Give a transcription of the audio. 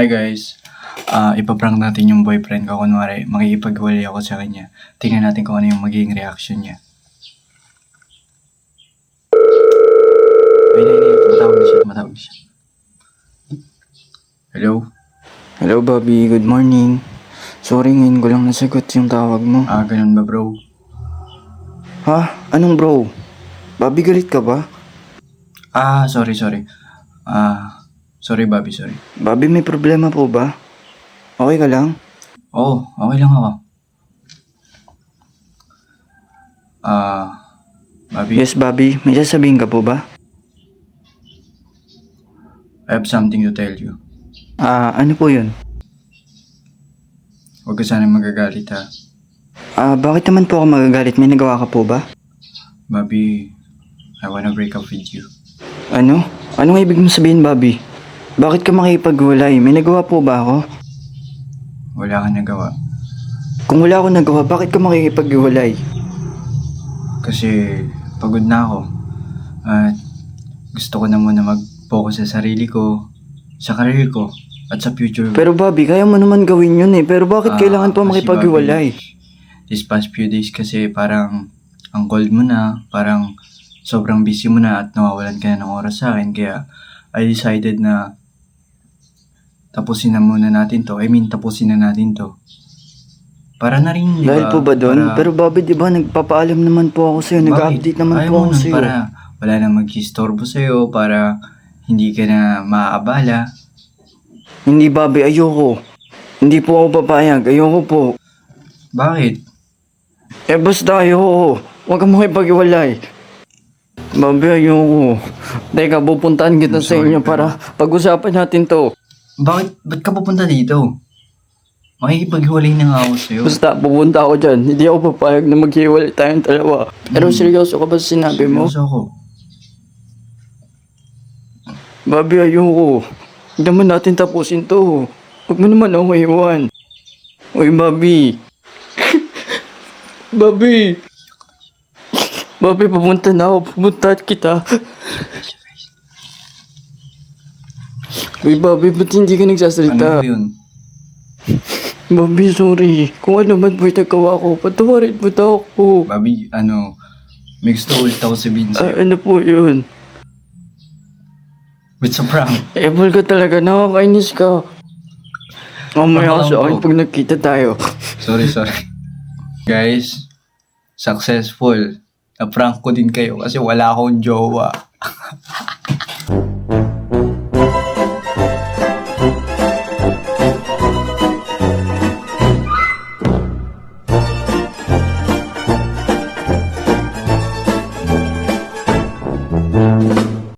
Hi guys, ipaprank natin yung boyfriend ko. Kunwari, makikipaghiwalay ako sa kanya. Tingnan natin kung ano yung magiging reaction niya. Tumatawag na siya. Hello? Hello, Bobby. Good morning. Sorry, ngayon ko lang nasagot yung tawag mo. Ganun ba bro? Ha? Anong bro? Bobby, galit ka ba? Sorry. Sorry Bobby, sorry. Bobby, may problema po ba? Okay ka lang? Oo, okay lang ako. Bobby, Yes, Bobby. May sasabihin ka po ba? I have something to tell you. Ano po yun? Huwag ka sana magagalit ha. Bakit naman po ako magagalit? May nagawa ka po ba? Bobby, I wanna break up with you. Ano? Anong ibig mo sabihin, Bobby? Bakit ka makipaghiwalay? May nagawa po ba ako? Wala kang nagawa. Kung wala akong nagawa, bakit ka makikipaghiwalay? Kasi pagod na ako. At gusto ko na muna mag-focus sa sarili ko, sa career ko, at sa future ko. Pero Bobby, kaya mo naman gawin yun eh. Pero bakit kailangan pa Kasi makipaghiwalay? Bobby, these past few days kasi parang ang cold mo na, parang sobrang busy mo na at nawawalan ka na ng oras sa akin. Kaya I decided na tapusin na natin to. Para na rin, di ba? Dahil po ba doon? Pero Bobby, di ba nagpapaalam naman po ako sa'yo. Nag-update naman Ayaw po mo ako nun sa'yo. para wala na mag-istorbo sa'yo, para hindi ka na maaabala. Hindi, Bobby, ayoko. Hindi po ako papayag. Ayoko po. Bakit? Basta ayoko. Huwag kang makipag-iwalay. Bobby, ayoko. Teka, pupuntahan kita I'm sa sorry, inyo pero- para pag-usapan natin to. Ba't ka pupunta dito? Makikipaghiwalay na nga ako sa'yo. Basta, pupunta ako dyan. Hindi ako papayag na maghiwalay tayong dalawa. Pero seryoso ka ba sa sinabi mo? Seryoso ako. Bobby, ayoko. Huwag naman natin tapusin to. Huwag mo naman ako iwan. Uy, Bobby. Bobby. Bobby, pupunta na ako. Pupuntahan kita. Uy, Bobby, ba't hindi ka Ano nagsasalita? ba yun? Bobby, sorry. Kung ano man po'y nagawa ko, patawarin mo daw ako. Bobby, may gusto ulit ako sabihin sa'yo. Ano po yun? It's a prank. Ebol ka talaga, nakakainis ka. Mamaya ka sa akin Ako. pag nagkita tayo. Sorry. Guys, successful. Na-prank ko din kayo kasi wala akong jowa.